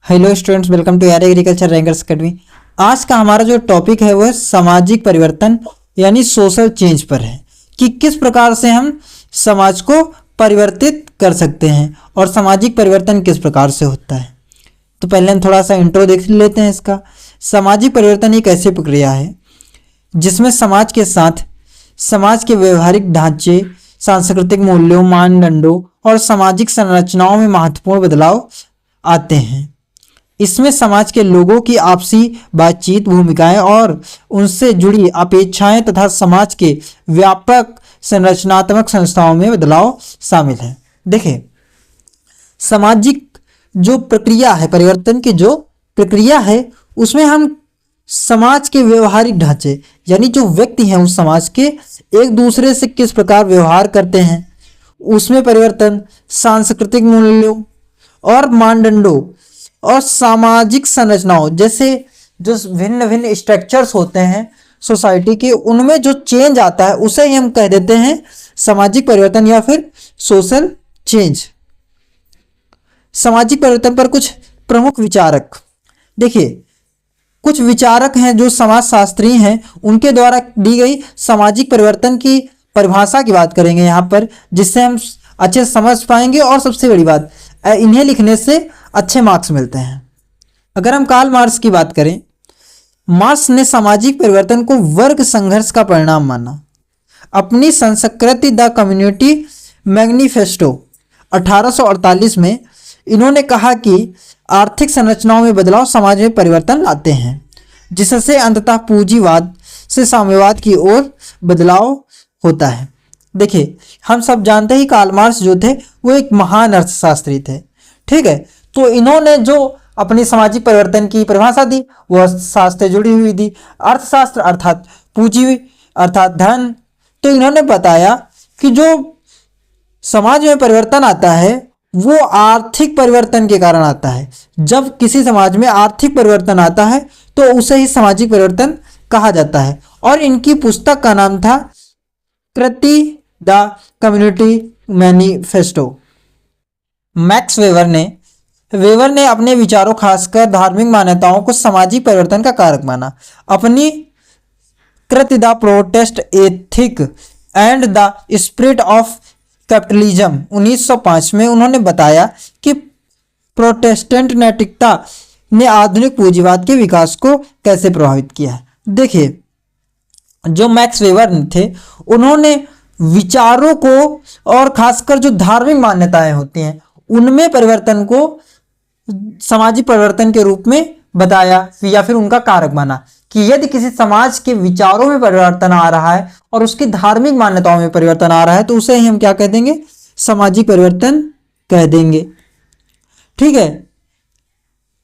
Hello students, welcome to यार agriculture rankers academy. आज का हमारा जो टॉपिक है वो है सामाजिक परिवर्तन यानी सोशल चेंज पर है कि किस प्रकार से हम समाज को परिवर्तित कर सकते हैं और सामाजिक परिवर्तन किस प्रकार से होता है। तो पहले हम थोड़ा सा इंट्रो देख लेते हैं इसका। सामाजिक परिवर्तन एक ऐसी प्रक्रिया है जिसमें समाज के साथ समाज के व्यवहारिक ढांचे, सांस्कृतिक मूल्यों, मानदंडों और सामाजिक संरचनाओं में महत्वपूर्ण बदलाव आते हैं। इसमें समाज के लोगों की आपसी बातचीत, भूमिकाएं और उनसे जुड़ी अपेक्षाएं तथा समाज के व्यापक संरचनात्मक संस्थाओं में बदलाव शामिल है। देखिए, सामाजिक जो प्रक्रिया है, परिवर्तन की जो प्रक्रिया है, उसमें हम समाज के व्यवहारिक ढांचे यानी जो व्यक्ति हैं उस समाज के एक दूसरे से किस प्रकार व्यवहार करते हैं, उसमें परिवर्तन, सांस्कृतिक मूल्यों और मानदंडों और सामाजिक संरचनाओं जैसे जो भिन्न भिन्न स्ट्रक्चर्स होते हैं सोसाइटी के, उनमें जो चेंज आता है उसे ही हम कह देते हैं सामाजिक परिवर्तन या फिर सोशल चेंज। सामाजिक परिवर्तन पर कुछ प्रमुख विचारक, देखिए कुछ विचारक हैं जो समाजशास्त्री हैं, उनके द्वारा दी गई सामाजिक परिवर्तन की परिभाषा की बात करेंगे यहाँ पर, जिससे हम अच्छे से समझ पाएंगे। और सबसे बड़ी बात, इन्हें लिखने से अच्छे मार्क्स मिलते हैं। अगर हम कार्ल मार्क्स की बात करें, मार्क्स ने सामाजिक परिवर्तन को वर्ग संघर्ष का परिणाम माना। अपनी संस्कृति द कम्युनिटी मैनिफेस्टो 1848 में इन्होंने कहा कि आर्थिक संरचनाओं में बदलाव समाज में परिवर्तन लाते हैं, जिससे अंततः पूंजीवाद से साम्यवाद की ओर बदलाव होता है। देखिए, हम सब जानते ही कार्ल मार्क्स जो थे वो एक महान अर्थशास्त्री थे, ठीक है। तो इन्होंने जो अपनी सामाजिक परिवर्तन की परिभाषा दी वो अर्थशास्त्र से जुड़ी हुई दी। अर्थशास्त्र अर्थात पूंजी अर्थात धन। तो इन्होंने बताया कि जो समाज में परिवर्तन आता है वो आर्थिक परिवर्तन के कारण आता है। जब किसी समाज में आर्थिक परिवर्तन आता है तो उसे ही सामाजिक परिवर्तन कहा जाता है। और इनकी पुस्तक का नाम था कृति the community manifesto. Max Weber ने अपने विचारों, खासकर धार्मिक मान्यताओं को सामाजिक परिवर्तन का कारक माना। अपनी कृति the Protestant ethic and the spirit of capitalism 1905 में उन्होंने बताया कि प्रोटेस्टेंट नैतिकता ने आधुनिक पूंजीवाद के विकास को कैसे प्रभावित किया। देखिए, जो मैक्स वेबर थे उन्होंने विचारों को और खासकर जो धार्मिक मान्यताएं होती हैं उनमें परिवर्तन को सामाजिक परिवर्तन के रूप में बताया या फिर उनका कारक माना कि यदि किसी समाज के विचारों में परिवर्तन आ रहा है और उसकी धार्मिक मान्यताओं में परिवर्तन आ रहा है तो उसे ही हम क्या कह देंगे, सामाजिक परिवर्तन कह देंगे, ठीक है।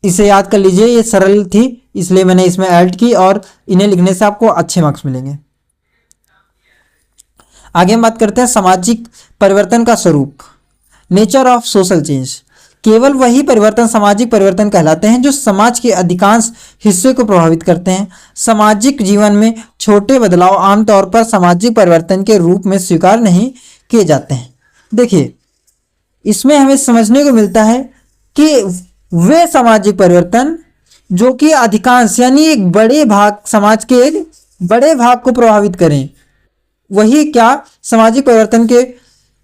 इसे याद कर लीजिए, ये सरल थी इसलिए मैंने इसमें ऐड की और इन्हें लिखने से आपको अच्छे मार्क्स मिलेंगे। आगे हम बात करते हैं सामाजिक परिवर्तन का स्वरूप, नेचर ऑफ सोशल चेंज। केवल वही परिवर्तन सामाजिक परिवर्तन कहलाते हैं जो समाज के अधिकांश हिस्से को प्रभावित करते हैं। सामाजिक जीवन में छोटे बदलाव आमतौर पर सामाजिक परिवर्तन के रूप में स्वीकार नहीं किए जाते हैं। देखिए, इसमें हमें समझने को मिलता है कि वे सामाजिक परिवर्तन जो कि अधिकांश यानी एक बड़े भाग, समाज के एक बड़े भाग को प्रभावित करें, वही क्या सामाजिक परिवर्तन के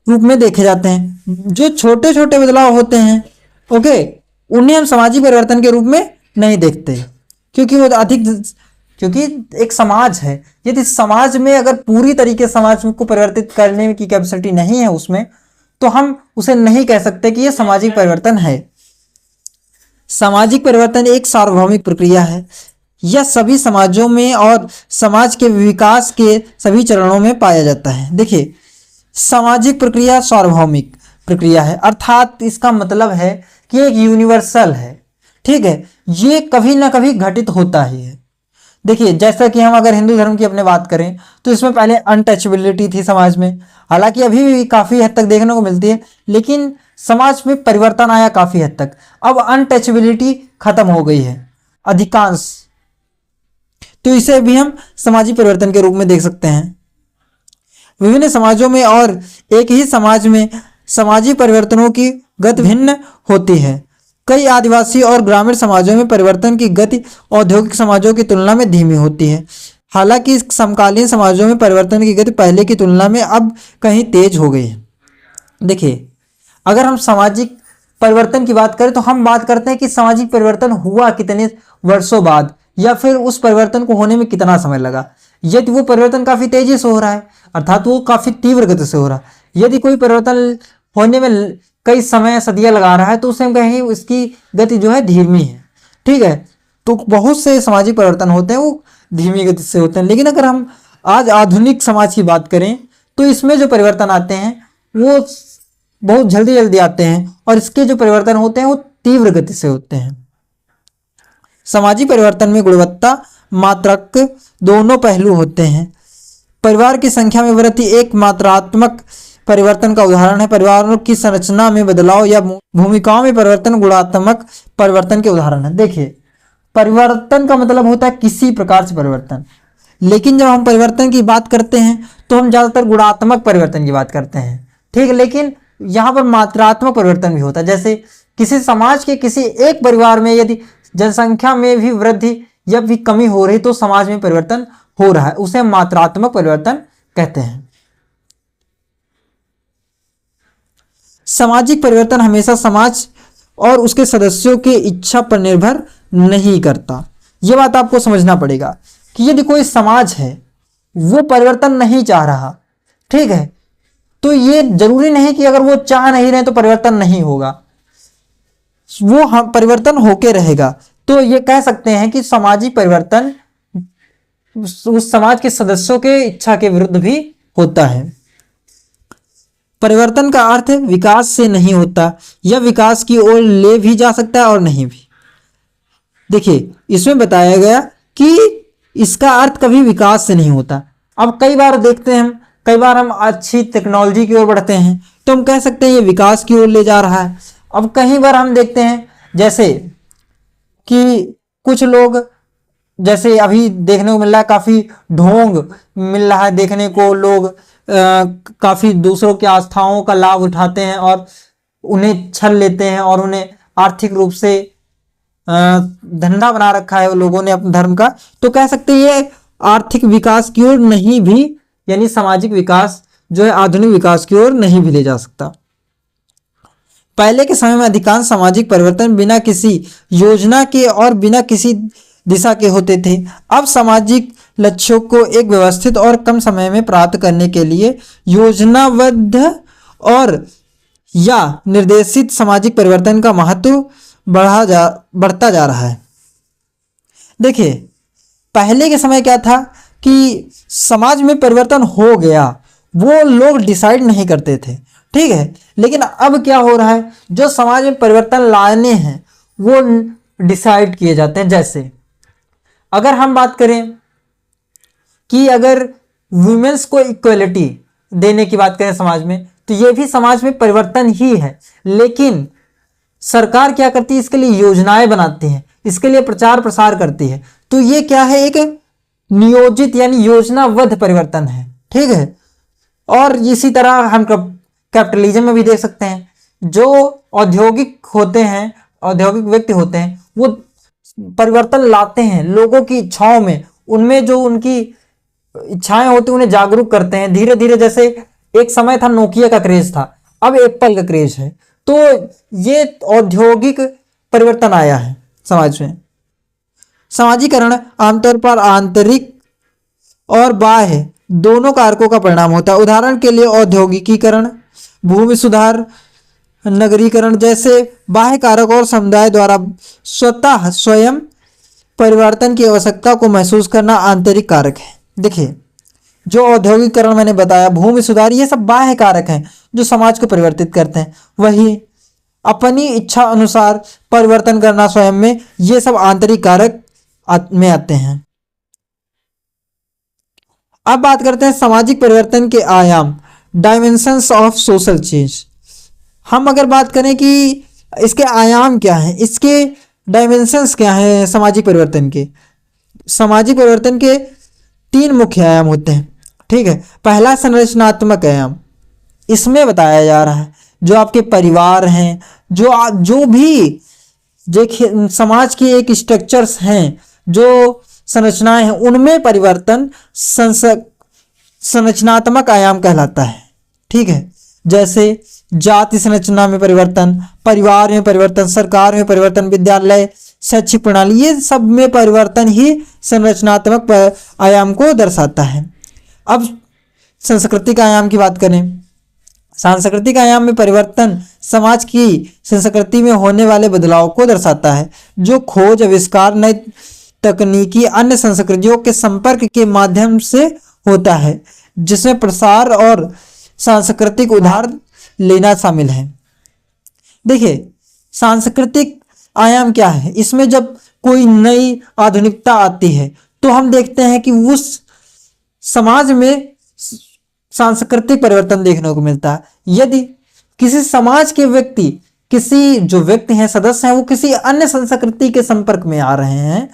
रूप में देखे जाते हैं। जो छोटे छोटे बदलाव होते हैं, ओके, उन्हें हम सामाजिक परिवर्तन के रूप में नहीं देखते क्योंकि वो क्योंकि एक समाज है, यदि समाज में अगर पूरी तरीके समाज को परिवर्तित करने की कैपेसिटी नहीं है उसमें, तो हम उसे नहीं कह सकते कि यह सामाजिक परिवर्तन है। सामाजिक परिवर्तन एक सार्वभौमिक प्रक्रिया है। यह सभी समाजों में और समाज के विकास के सभी चरणों में पाया जाता है। देखिए, सामाजिक प्रक्रिया सार्वभौमिक प्रक्रिया है, अर्थात इसका मतलब है कि एक यूनिवर्सल है, ठीक है। ये कभी ना कभी घटित होता ही है। देखिए, जैसा कि हम अगर हिंदू धर्म की अपने बात करें तो इसमें पहले अनटचेबिलिटी थी समाज में, हालांकि अभी भी काफ़ी हद तक देखने को मिलती है, लेकिन समाज में परिवर्तन आया काफ़ी हद तक। अब अनटचेबिलिटी खत्म हो गई है अधिकांश, तो इसे भी हम सामाजिक परिवर्तन के रूप में देख सकते हैं। विभिन्न समाजों में और एक ही समाज में सामाजिक परिवर्तनों की गति भिन्न होती है। कई आदिवासी और ग्रामीण समाजों में परिवर्तन की गति औद्योगिक समाजों की तुलना में धीमी होती है। हालांकि समकालीन समाजों में परिवर्तन की गति पहले की तुलना में अब कहीं तेज हो गई है। देखिए, अगर हम सामाजिक परिवर्तन की बात करें तो हम बात करते हैं कि सामाजिक परिवर्तन हुआ कितने वर्षों बाद, या फिर उस परिवर्तन को होने में कितना समय लगा। यदि वो परिवर्तन काफी तेजी से हो रहा है, अर्थात वो काफी तीव्र गति से हो रहा है। यदि कोई परिवर्तन होने में कई समय सदियां लगा रहा है तो उसे हम कहेंगे उसकी गति जो है धीमी है। ठीक है, तो बहुत से सामाजिक परिवर्तन होते हैं वो धीमी गति से होते हैं। लेकिन अगर हम आज आधुनिक समाज की बात करें तो इसमें जो परिवर्तन आते हैं वो बहुत जल्दी जल्दी आते हैं, और इसके जो परिवर्तन होते हैं वो तीव्र गति से होते हैं। सामाजिक परिवर्तन में गुणवत्ता मात्रक दोनों पहलू होते हैं। परिवार की संख्या में वृद्धि एक मात्रात्मक परिवर्तन का उदाहरण है। परिवारों की संरचना में बदलाव या भूमिकाओं में परिवर्तन गुणात्मक परिवर्तन के उदाहरण है। देखिए, परिवर्तन का मतलब होता है किसी प्रकार से परिवर्तन, लेकिन जब हम परिवर्तन की बात करते हैं तो हम ज़्यादातर गुणात्मक परिवर्तन की बात करते हैं। ठीक है, लेकिन यहाँ पर मात्रात्मक परिवर्तन भी होता है। जैसे किसी समाज के किसी एक परिवार में यदि जनसंख्या में भी वृद्धि या भी कमी हो रही तो समाज में परिवर्तन हो रहा है, उसे मात्रात्मक परिवर्तन कहते हैं। सामाजिक परिवर्तन हमेशा समाज और उसके सदस्यों की इच्छा पर निर्भर नहीं करता। यह बात आपको समझना पड़ेगा कि यदि कोई समाज है वो परिवर्तन नहीं चाह रहा, ठीक है, तो ये जरूरी नहीं कि अगर वो चाह नहीं रहे तो परिवर्तन नहीं होगा, वो हम परिवर्तन होके रहेगा। तो ये कह सकते हैं कि सामाजिक परिवर्तन उस समाज के सदस्यों के इच्छा के विरुद्ध भी होता है। परिवर्तन का अर्थ विकास से नहीं होता, यह विकास की ओर ले भी जा सकता है और नहीं भी। देखिए, इसमें बताया गया कि इसका अर्थ कभी विकास से नहीं होता। अब कई बार देखते हैं कई बार हम अच्छी टेक्नोलॉजी की ओर बढ़ते हैं तो हम कह सकते हैं ये विकास की ओर ले जा रहा है। अब कई बार हम देखते हैं जैसे कि कुछ लोग, जैसे अभी देखने को मिल रहा है काफ़ी ढोंग मिल रहा है देखने को, लोग काफ़ी दूसरों की आस्थाओं का लाभ उठाते हैं और उन्हें छल लेते हैं और उन्हें आर्थिक रूप से धंधा बना रखा है लोगों ने अपने धर्म का। तो कह सकते हैं ये आर्थिक विकास की ओर नहीं भी, यानी सामाजिक विकास जो है आधुनिक विकास की ओर नहीं भी ले जा सकता। पहले के समय में अधिकांश सामाजिक परिवर्तन बिना किसी योजना के और बिना किसी दिशा के होते थे। अब सामाजिक लक्ष्यों को एक व्यवस्थित और कम समय में प्राप्त करने के लिए योजनाबद्ध और या निर्देशित सामाजिक परिवर्तन का महत्व बढ़ता जा रहा है। देखिए, पहले के समय क्या था कि समाज में परिवर्तन हो गया, वो लोग डिसाइड नहीं करते थे, ठीक है। लेकिन अब क्या हो रहा है, जो समाज में परिवर्तन लाने हैं वो डिसाइड किए जाते हैं। जैसे अगर हम बात करें कि अगर वुमेन्स को इक्वलिटी देने की बात करें समाज में, तो ये भी समाज में परिवर्तन ही है। लेकिन सरकार क्या करती है, इसके लिए योजनाएं बनाती है, इसके लिए प्रचार प्रसार करती है। तो ये क्या है, एक नियोजित यानी योजनाबद्ध परिवर्तन है, ठीक है। और इसी तरह हम कैपिटलिज्म में भी देख सकते हैं, जो औद्योगिक होते हैं, औद्योगिक व्यक्ति होते हैं, वो परिवर्तन लाते हैं लोगों की इच्छाओं में, उनमें जो उनकी इच्छाएं होती हैं उन्हें जागरूक करते हैं धीरे धीरे। जैसे एक समय था नोकिया का क्रेज था, अब एप्पल का क्रेज है। तो ये औद्योगिक परिवर्तन आया है समाज में। समाजीकरण आमतौर पर आंतरिक और बाह्य दोनों कारकों का परिणाम होता है। उदाहरण के लिए औद्योगिकीकरण, भूमि सुधार, नगरीकरण जैसे बाह्य कारक और समुदाय द्वारा स्वयं परिवर्तन की आवश्यकता को महसूस करना आंतरिक कारक है। देखिए, जो औद्योगिकरण मैंने बताया, भूमि सुधार, ये सब बाह्य कारक हैं जो समाज को परिवर्तित करते हैं। वही अपनी इच्छा अनुसार परिवर्तन करना स्वयं में, ये सब आंतरिक कारक में आते हैं। अब बात करते हैं सामाजिक परिवर्तन के आयाम, डायमेंशंस ऑफ सोशल चेंज। हम अगर बात करें कि इसके आयाम क्या हैं, इसके डायमेंशंस क्या हैं सामाजिक परिवर्तन के। सामाजिक परिवर्तन के 3 मुख्य आयाम होते हैं, ठीक है। पहला संरचनात्मक आयाम, इसमें बताया जा रहा है जो आपके परिवार हैं, जो भी देखिए समाज की एक स्ट्रक्चर्स हैं, जो संरचनाएं हैं, उनमें परिवर्तन संरचनात्मक आयाम कहलाता है। ठीक है, जैसे जाति संरचना में परिवर्तन, परिवार में परिवर्तन, सरकार में परिवर्तन, विद्यालय, शैक्षिक प्रणाली, ये सब में परिवर्तन ही संरचनात्मक आयाम को दर्शाता है। अब सांस्कृतिक आयाम की बात करें, सांस्कृतिक आयाम में परिवर्तन समाज की संस्कृति में होने वाले बदलाव को दर्शाता है, जो खोज, आविष्कार, नई तकनीकी, अन्य संस्कृतियों के संपर्क के माध्यम से होता है, जिसमें प्रसार और सांस्कृतिक उधार लेना शामिल है। देखिए सांस्कृतिक आयाम क्या है, इसमें जब कोई नई आधुनिकता आती है तो हम देखते हैं कि उस समाज में सांस्कृतिक परिवर्तन देखने को मिलता है। यदि किसी समाज के व्यक्ति, किसी जो व्यक्ति हैं, सदस्य हैं, वो किसी अन्य संस्कृति के संपर्क में आ रहे हैं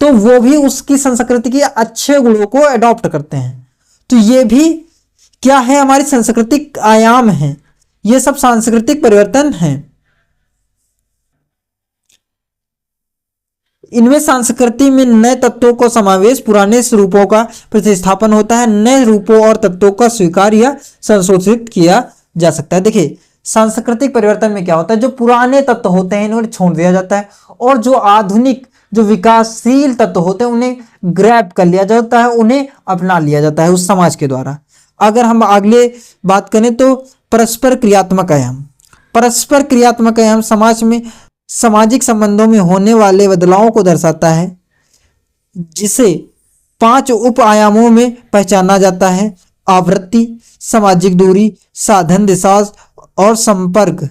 तो वो भी उसकी संस्कृति के अच्छे गुणों को अडॉप्ट करते हैं। तो ये भी क्या है, हमारी सांस्कृतिक आयाम है। ये सब सांस्कृतिक परिवर्तन हैं। इनमें संस्कृति में नए तत्वों को समावेश, पुराने रूपों का प्रतिस्थापन होता है, नए रूपों और तत्वों का स्वीकार या संशोधित किया जा सकता है। देखिए सांस्कृतिक परिवर्तन में क्या होता है, जो पुराने तत्व होते हैं इन्हें छोड़ दिया जाता है, और जो आधुनिक, जो विकासशील तत्व होते हैं उन्हें ग्रैब कर लिया जाता है, उन्हें अपना लिया जाता है उस समाज के द्वारा। अगर हम अगले बात करें तो परस्पर क्रियात्मक आयाम। परस्पर क्रियात्मक आयाम समाज में सामाजिक संबंधों में होने वाले बदलावों को दर्शाता है, जिसे 5 उप आयामों में पहचाना जाता है: आवृत्ति, सामाजिक दूरी, साधन, दिशा और संपर्क।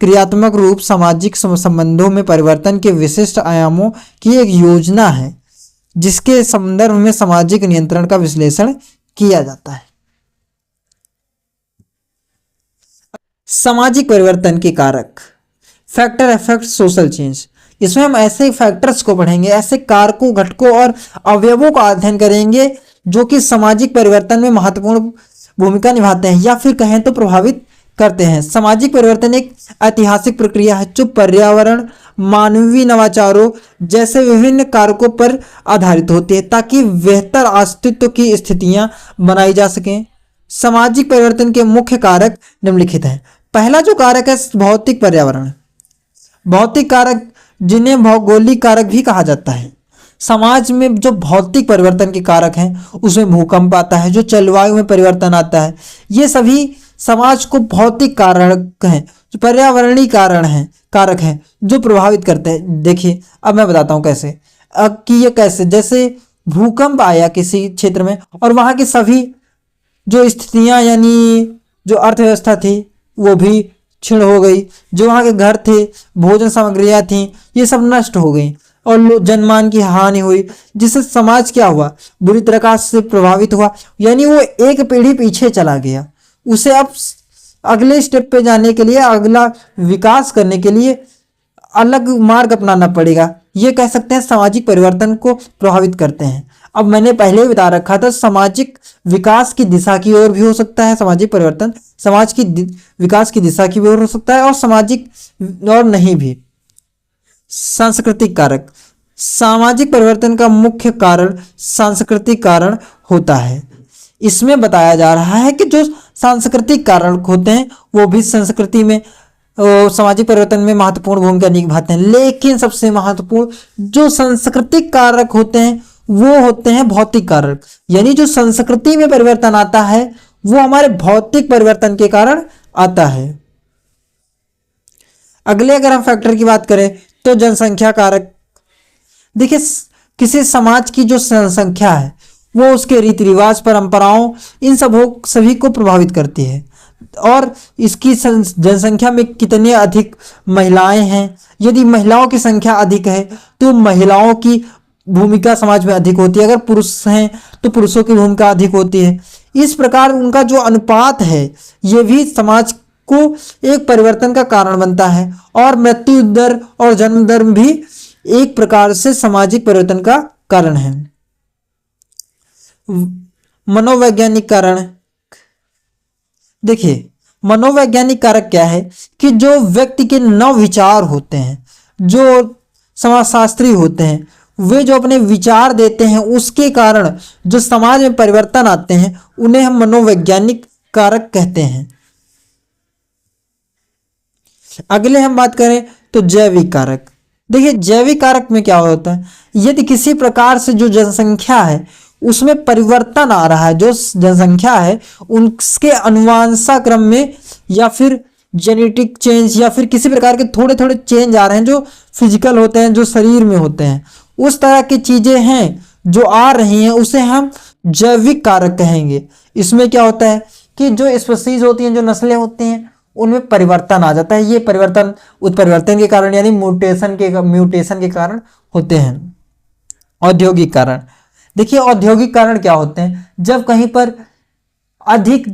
क्रियात्मक रूप सामाजिक संबंधों में परिवर्तन के विशिष्ट आयामों की एक योजना है, जिसके संदर्भ में सामाजिक नियंत्रण का विश्लेषण किया जाता है। सामाजिक परिवर्तन के कारक, फैक्टर अफेक्ट सोशल चेंज। इसमें हम ऐसे फैक्टर्स को पढ़ेंगे, ऐसे कारकों, घटकों और अवयवों का अध्ययन करेंगे जो कि सामाजिक परिवर्तन में महत्वपूर्ण भूमिका निभाते हैं या फिर कहें तो प्रभावित करते हैं। सामाजिक परिवर्तन एक ऐतिहासिक प्रक्रिया है जो पर्यावरण, मानवीय नवाचारों जैसे विभिन्न कारकों पर आधारित होती है, ताकि बेहतर अस्तित्व की स्थितियां बनाई जा सकें। सामाजिक परिवर्तन के मुख्य कारक निम्नलिखित हैं। पहला जो कारक है भौतिक पर्यावरण। भौतिक कारक, जिन्हें भौगोलिक कारक भी कहा जाता है। समाज में जो भौतिक परिवर्तन के कारक हैं उसमें भूकंप आता है, जो जलवायु में परिवर्तन आता है, ये सभी समाज को भौतिक कारक हैं, जो पर्यावरणीय कारक हैं जो प्रभावित करते हैं। देखिए अब मैं बताता हूँ कैसे, कि ये कैसे, जैसे भूकंप आया किसी क्षेत्र में और वहाँ की सभी जो स्थितियाँ यानी जो अर्थव्यवस्था थी वो भी क्षीण हो गई, जो वहाँ के घर थे, भोजन सामग्रियाँ थी, ये सब नष्ट हो गई और जनमान की हानि हुई, जिससे समाज क्या हुआ, बुरी तरह से प्रभावित हुआ, यानी वो एक पीढ़ी पीछे चला गया। उसे अब अगले स्टेप पे जाने के लिए, अगला विकास करने के लिए अलग मार्ग अपनाना पड़ेगा। ये कह सकते हैं सामाजिक परिवर्तन को प्रभावित करते हैं। अब मैंने पहले ही बता रखा था, सामाजिक विकास की दिशा की ओर भी हो सकता है सामाजिक परिवर्तन, समाज की विकास की दिशा की ओर हो सकता है और सामाजिक और नहीं भी। सांस्कृतिक कारक, सामाजिक परिवर्तन का मुख्य कारण सांस्कृतिक कारण होता है। इसमें बताया जा रहा है कि जो सांस्कृतिक कारक होते हैं वो भी संस्कृति में सामाजिक परिवर्तन में महत्वपूर्ण भूमिका निभाते हैं, लेकिन सबसे महत्वपूर्ण जो सांस्कृतिक कारक होते हैं वो होते हैं भौतिक कारक। यानी जो संस्कृति में परिवर्तन आता है वो हमारे भौतिक परिवर्तन के कारण आता है। अगले अगर हम फैक्टर की बात करें तो जनसंख्या कारक। देखिए किसी समाज की जो जनसंख्या है वो उसके रीति रिवाज, परंपराओं, इन सभी को प्रभावित करती है, और इसकी जनसंख्या में कितने अधिक महिलाएं हैं। यदि महिलाओं की संख्या अधिक है तो महिलाओं की भूमिका समाज में अधिक होती है, अगर पुरुष हैं तो पुरुषों की भूमिका अधिक होती है। इस प्रकार उनका जो अनुपात है ये भी समाज को एक परिवर्तन का कारण बनता है, और मृत्यु दर और जन्म दर भी एक प्रकार से सामाजिक परिवर्तन का कारण है। मनोवैज्ञानिक कारण। देखिए मनोवैज्ञानिक कारक क्या है कि जो व्यक्ति के नव विचार होते हैं, जो समाजशास्त्री होते हैं वे जो अपने विचार देते हैं उसके कारण जो समाज में परिवर्तन आते हैं उन्हें हम मनोवैज्ञानिक कारक कहते हैं। अगले हम बात करें तो जैविक कारक। देखिए जैविक कारक में क्या होता है, यदि किसी प्रकार से जो जनसंख्या है उसमें परिवर्तन आ रहा है, जो जनसंख्या है उसके अनुवंशाक्रम में या फिर जेनेटिक चेंज या फिर किसी प्रकार के थोड़े थोड़े चेंज आ रहे हैं जो फिजिकल होते हैं, जो शरीर में होते हैं, उस तरह की चीजें हैं जो आ रही हैं उसे हम जैविक कारक कहेंगे। इसमें क्या होता है कि जो स्पीशीज होती हैं, जो नस्लें होती हैं उनमें परिवर्तन आ जाता है। ये परिवर्तन उत्परिवर्तन के कारण यानी म्यूटेशन के कारण होते हैं। औद्योगिक कारण। देखिए औद्योगिक कारण क्या होते हैं, जब कहीं पर अधिक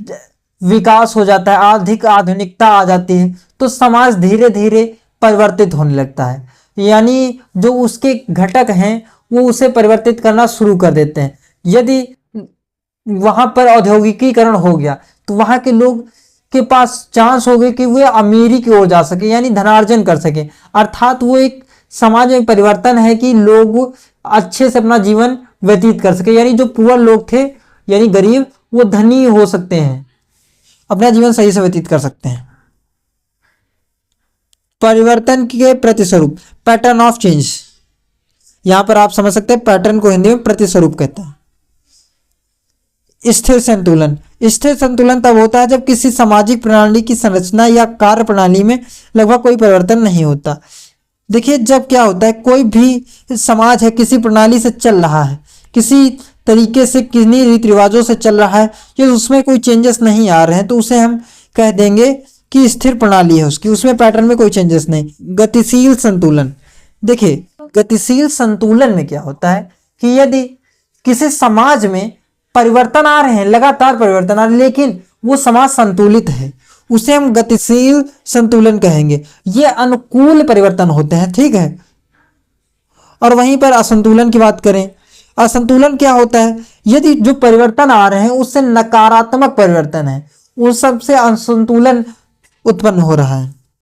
विकास हो जाता है, अधिक आधुनिकता आ जाती है तो समाज धीरे धीरे परिवर्तित होने लगता है, यानी जो उसके घटक हैं वो उसे परिवर्तित करना शुरू कर देते हैं। यदि वहां पर औद्योगिकीकरण हो गया तो वहां के लोग के पास चांस हो गए कि वे अमीरी की ओर जा सके यानी धनार्जन कर सके, अर्थात वो एक समाज में परिवर्तन है कि लोग अच्छे से अपना जीवन व्यतीत कर सके, यानी जो पुअर लोग थे यानी गरीब वो धनी हो सकते हैं, अपना जीवन सही से व्यतीत कर सकते हैं। परिवर्तन के प्रतिस्वरूप पैटर्न ऑफ चेंज, यहां पर आप समझ सकते हैं पैटर्न को हिंदी में प्रतिस्वरूप कहते हैं। स्थिर संतुलन। स्थिर संतुलन तब होता है जब किसी सामाजिक प्रणाली की संरचना या कार्य प्रणाली में लगभग कोई परिवर्तन नहीं होता। देखिए जब क्या होता है, कोई भी समाज है किसी प्रणाली से चल रहा है, किसी तरीके से किन्हीं रीति रिवाजों से चल रहा है, ये उसमें कोई चेंजेस नहीं आ रहे हैं तो उसे हम कह देंगे कि स्थिर प्रणाली है उसकी, उसमें पैटर्न में कोई चेंजेस नहीं। गतिशील संतुलन। देखिए गतिशील संतुलन में क्या होता है कि यदि किसी समाज में परिवर्तन आ रहे हैं, लगातार परिवर्तन आ रहे हैं, लेकिन वो समाज संतुलित है, उसे हम गतिशील संतुलन कहेंगे। ये अनुकूल परिवर्तन होते हैं, ठीक है। और वहीं पर असंतुलन की बात करें, असंतुलन क्या होता है, यदि जो परिवर्तन आ रहे हैं उससे नकारात्मक परिवर्तन है, उस सबसे असंतुलन उत्पन्न हो रहा है।